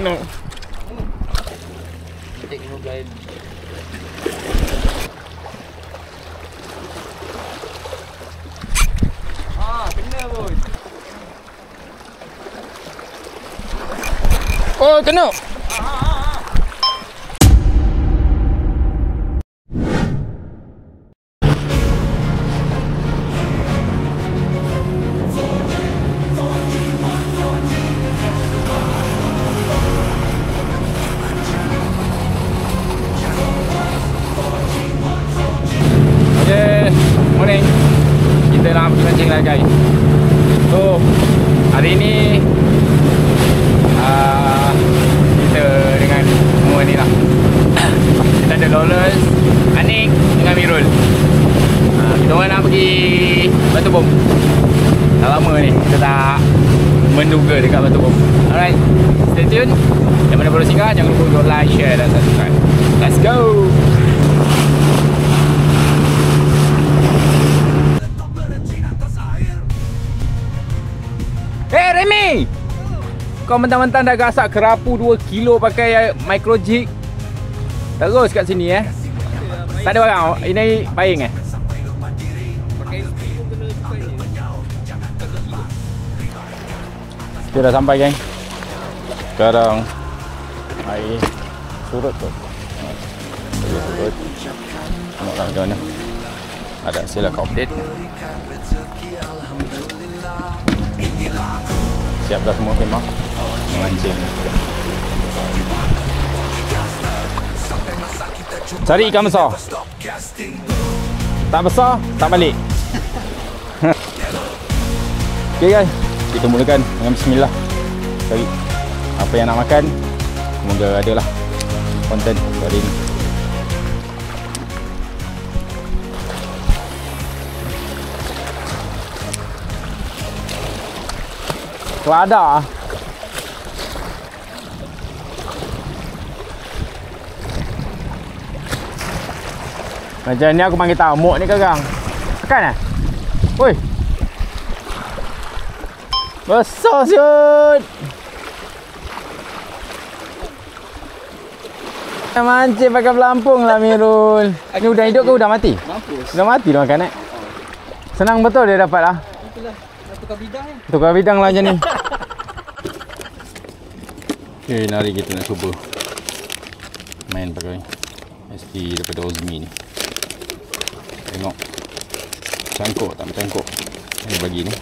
No. Petik 15. Kena pun. Oh, kena. Morning. Kita nak pergi mancing lah guys. So hari ni kita dengan semua ni lah. Kita ada Lawless, Anik dengan Mirul. Kita orang nak pergi Batu Bom. Dah lama ni kita tak menduga dekat Batu Bom. Alright, stay tune. Yang mana perlu singgah, jangan lupa untuk like, share dan subscribe. Let's go. Remy! Kau mentang-mentang dah gasak kerapu 2 kilo pakai micro jig. Terus kat sini Tak ada barang. Ini paing Pakai pun kena pakai ni. Kita dah sampai geng. Sekarang air surut tu. Surut. Tengoklah macam mana. Ada hasil aku update. Siap dah semua khemah memancing. Cari ikan besar. Tak besar, tak balik. Okay guys, kita mulakan dengan bismillah. Cari apa yang nak makan. Semoga ada lah konten hari ni. Kelada. Macam ni aku panggil tamuk ni kakang. Tekan Woi. Besar siut. Mancing pakai pelampung lah Mirul. Ni udang hidup ke udang mati? Mampus. Udang mati dah makan Senang betul dia dapat lah. Itulah. Tukar bidang ni. Tukar bidang lah macam ni. Okay, hari kita nak cuba main pakai SP daripada Ozmi ni. Tengok cangkuk tak bercangkuk. Ini bagi ni.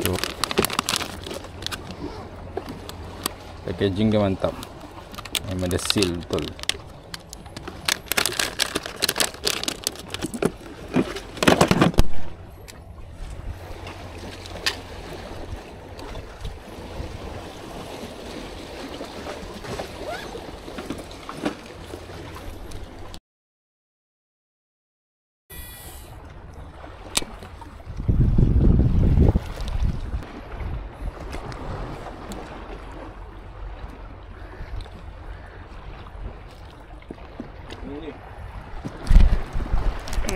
So, packaging dia mantap. Memang ada seal betul.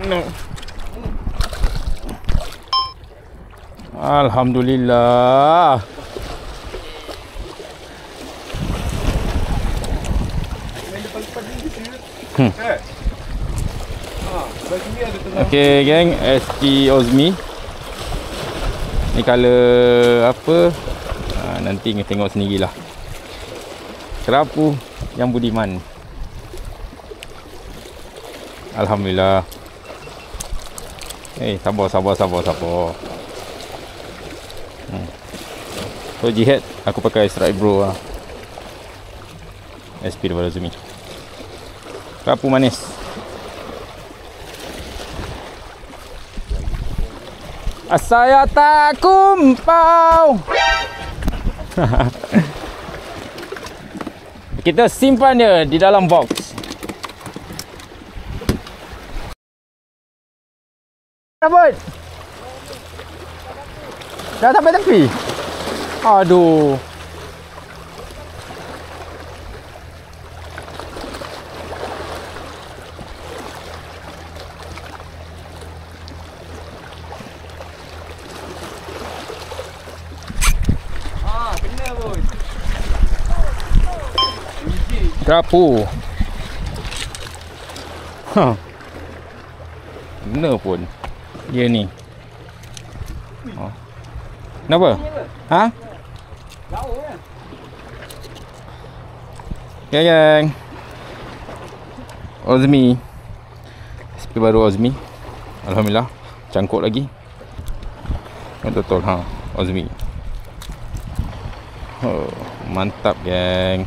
No. Alhamdulillah. Okay geng, SP Ozmi. Ni color apa? Nanti tengok sendirilah. Kerapu yang budiman. Alhamdulillah. Sabar. So jihad aku pakai Strike Bro lah. SP daripada Zumi. Kerapu manis. Saya tak kumpau. Kita simpan dia di dalam box. Apa? Dah sampai tepi. Aduh. Kerapu. Benar pun. Dia ni. Oh. Kenapa? Ha? Jauh ya. Yang Ozmi. SP baru Ozmi. Alhamdulillah. Cangkuk lagi. Betul ha. Ozmi. Oh, mantap geng.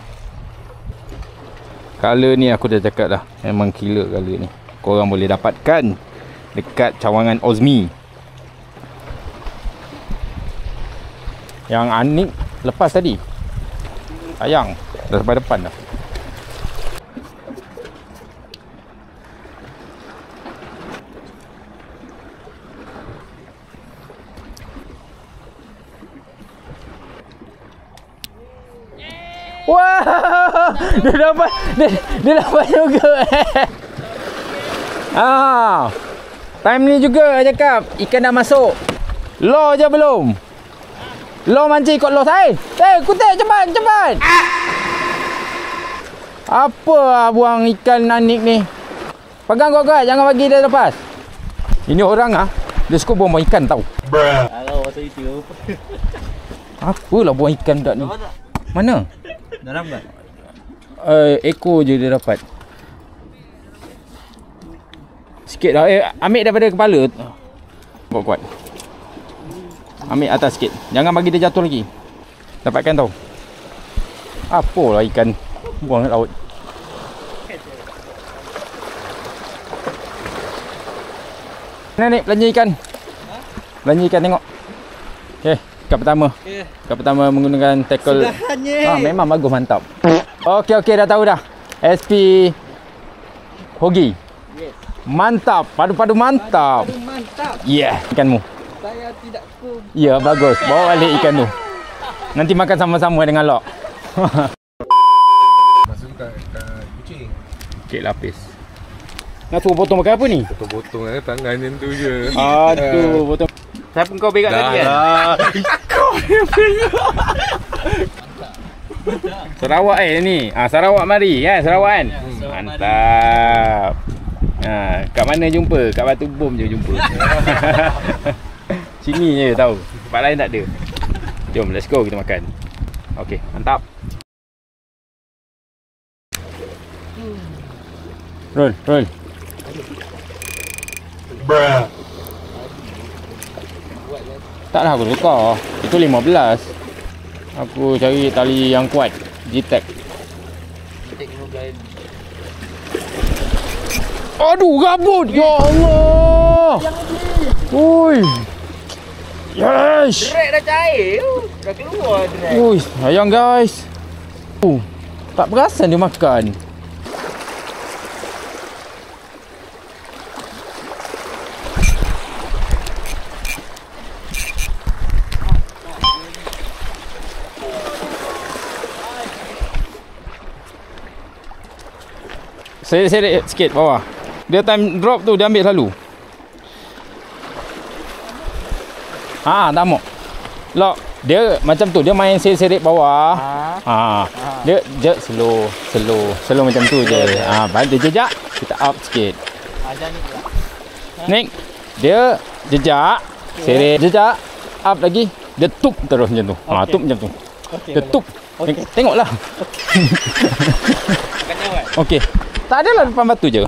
Color ni aku dah cakap dah. Memang killer color ni. Korang boleh dapatkan dekat cawangan Ozmi. Yang Anik lepas tadi. Sayang. Dah sampai depan dah. Wah, dia dapat juga. Time ni juga cakap ikan dah masuk. Lo je belum. Lo mancing ikut lo saya. Kutip cepat. Apa buang ikan Anik ni? Pegang kau, jangan bagi dia lepas. Ini orang dia suka buang ikan tau. Kalau waktu itu. Apalah buang ikan budak ni. Mana? Dalam tak? Ekor je dia dapat. Sikit dah. Ambil daripada kepala. Kuat. Ambil atas sikit. Jangan bagi dia jatuh lagi. Dapatkan tau. Apalah ikan buang laut. Mana ni belanja ikan? Belanja ikan tengok. Okey, kat pertama. Kat pertama menggunakan tackle. Memang bagus, mantap. Okey dah tahu dah. SP Hogi. Yes. Mantap, padu-padu mantap. Mantap. Yeah, ikanmu. Saya tidak ku. Ya, bagus. Bawa balik ikan tu. Nanti makan sama-sama dengan Lok. Masuk kat kucing. Kek lapis. Nak suruh potong pakai apa ni? Potong tangan yang tu je. Aduh, potong. Siapa kau berak tadi kan? Kau yang berak. Sarawak ni. Sarawak mari kan? Sarawak kan? Mantap. Kat mana jumpa? Kat Batu Bom je jumpa. Sini je tahu. Tempat lain tak ada. Jom, let's go kita makan. Okey, mantap. Roll. Taklah aku tukar. Itu 15. Aku cari tali yang kuat. G-Tech. Aduh, rabut. Ya Allah. Ui. Yes. Drag dah cair. Dah keluar drag. Ui, sayang guys. Tak perasan dia makan. Seret sikit bawah. Dia time drop tu dia ambil selalu. Tak mau. Lock. Dia macam tu, dia main seret bawah. Dia slow macam tu je. Baru dia jejak, kita up sikit. Nik. Dia jejak, seret jejak, up lagi. Dia tup terus macam tu. Tup macam tu. Dia tup. Tengoklah. Okey. Tak adalah depan batu je.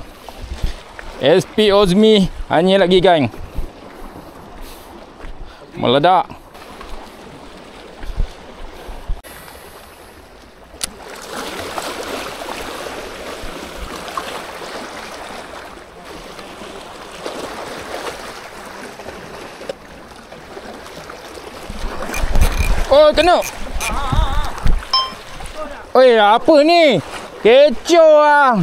SP Ozmi hanya lagi gang. Meledak. Oh, kena. Oi, apa ni? Kecoh ah.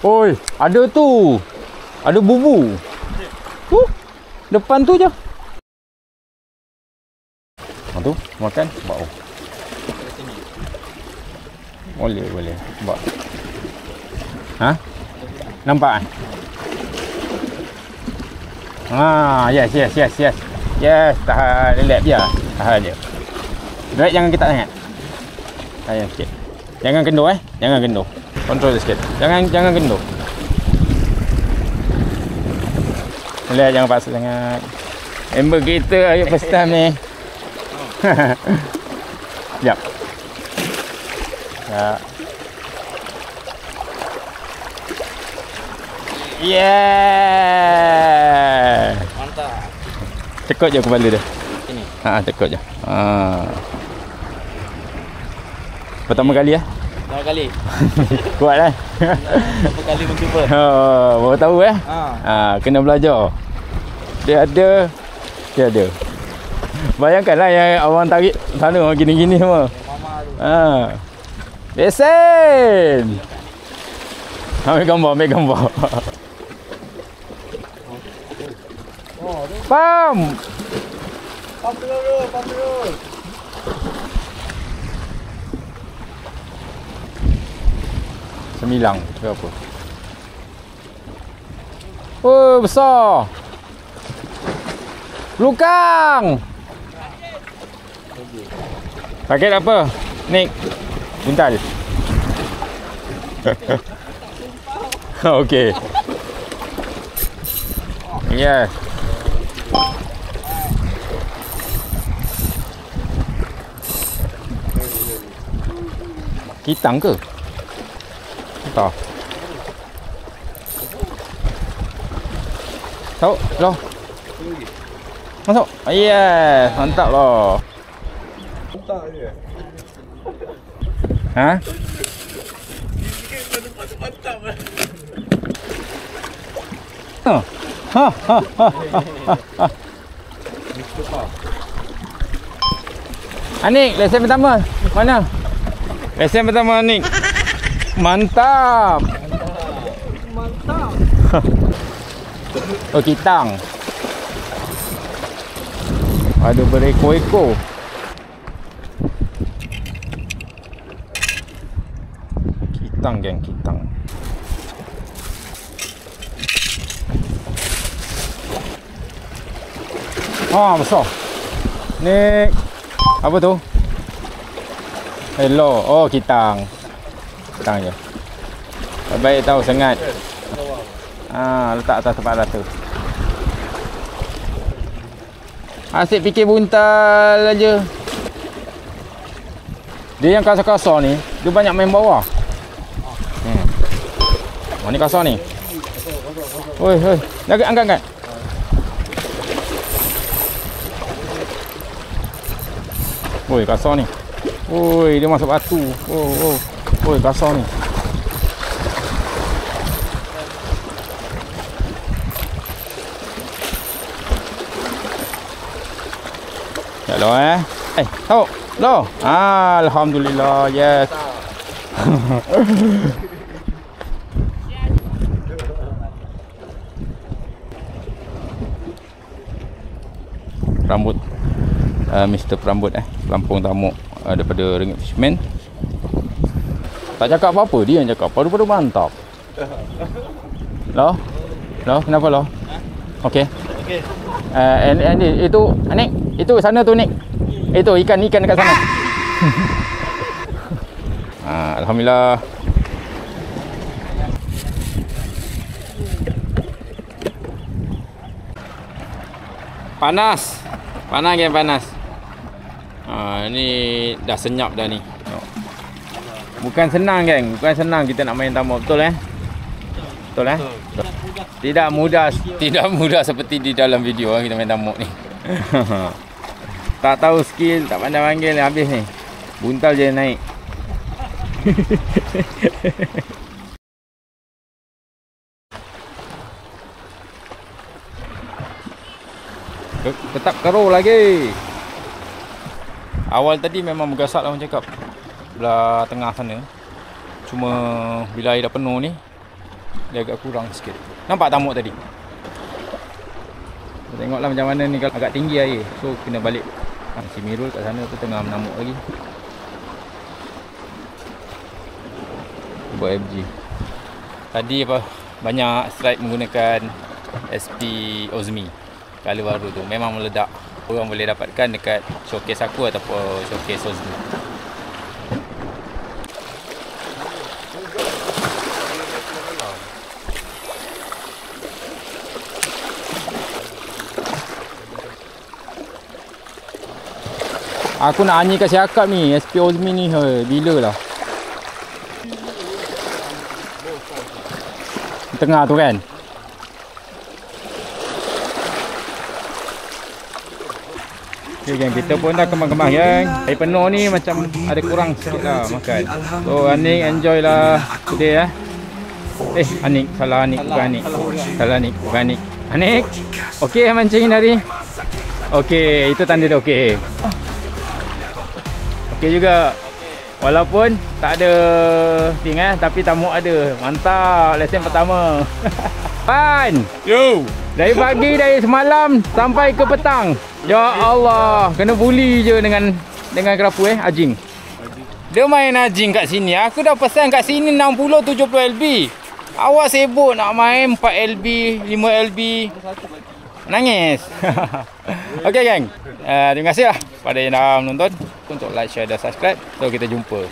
Oi, ada tu. Ada bubu. Depan tu je. Tu, makan, bau. Boleh. Bau. Nampak kan? Yes. Yes, tahan. Relax je. Tahan je. Drag jangan ketat sangat. Tahan sikit. Jangan kendur Jangan kendur. Kontrol sikit. Jangan kendur. Relax, jangan paksa sangat. Member kita ayat first time ni. Sekejap. Ya. Yeah. Mantap. Cekut je kepala dia. Ini. Cekut je. Pertama kali Berapa kali? Kuat Berapa kali mencuba? Baru tahu kena belajar. Dia ada. Bayangkanlah yang awang tarik sana gini-gini semua. Mama tu. Lesen. Ambil gambar. Pam dulu. Semilang ke apa? Oh, besar. Lukang. Paket apa? Nik. Buntal. Okey. Ya. Kitang ke? Tak. Tahu, loh. Masuk. Yes, mantap loh. Mantap je. Anik, lesen pertama. Mana? Lesen pertama Anik. Mantap. Oh, kitang. Ada berekor-ekor. Kitang, geng, kitang. Besar. Ni apa tu? Hello. Oh, kitang. Kitang je. Baik tahu sengat. Letak atas tempat rata. Asyik fikir buntal aja. Dia yang kasar-kasar ni, dia banyak main bawah. Ni kasar ni. Oi. Angkat. Oi, kasar ni. Oi, dia masuk batu. Oi, kasar ni. Ya lo tahu. Lo. Alhamdulillah. Yes. Rambut Mr. Perambut Lampung Tamuk daripada Ringgit Fishman. Tak cakap apa-apa, dia yang cakap padu-padu mantap. Lo, kenapa lo? Okey. Itu Anik, itu sana tu Nik. Itu ikan dekat sana. Alhamdulillah. Panas geng, panas. Ni dah senyap dah ni. Bukan senang geng, bukan senang kita nak main tamuk, betul Betul Tidak mudah seperti di dalam video kita main tamuk ni. Tak tahu skill, tak pandai panggil, habis ni. Buntal je naik. Tetap keruh lagi. Awal tadi memang bergasak lah orang cakap, belah tengah sana. Cuma bila air dah penuh ni, dia agak kurang sikit. Nampak tamuk tadi? Tengoklah macam mana ni, kalau agak tinggi air, so kena balik. Si Mirul kat sana tu tengah menamuk lagi. Buat FG. Tadi banyak strike menggunakan SP Ozmi. color baru tu memang meledak. Korang boleh dapatkan dekat showcase aku ataupun showcase Ozmi. Aku nak nyanyi kat siakap ni, SP Ozmi ni, bila lah. Tengah tu kan. Okay gang, kita pun dah kembang-kembang gang. Air penuh ni macam ada kurang sikit lah makan. So Anik enjoy lah today Anik, salah Anik, bukan Anik. Salah Anik, bukan Anik. Anik, okey mancing hari? Okey, itu tanda dia okey. Okey juga. Walaupun tak ada thing tapi tamu ada. Mantap, lesen pertama. Pan. Yo. Dari pagi, dari semalam sampai ke petang. Ya Allah, kena bully je dengan kerapu Ajing. Dia main Ajing kat sini. Aku dah pesan kat sini 60 70 LB. Awak sibuk nak main 4 LB, 5 LB. Nangis. Okey gang. Terima kasih lah pada yang dah menonton. Untuk like, share dan subscribe. So kita jumpa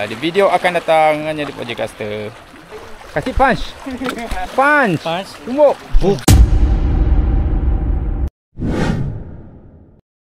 di video akan datang hanya di Podcaster. Kasih punch. Punch. Tumbuk.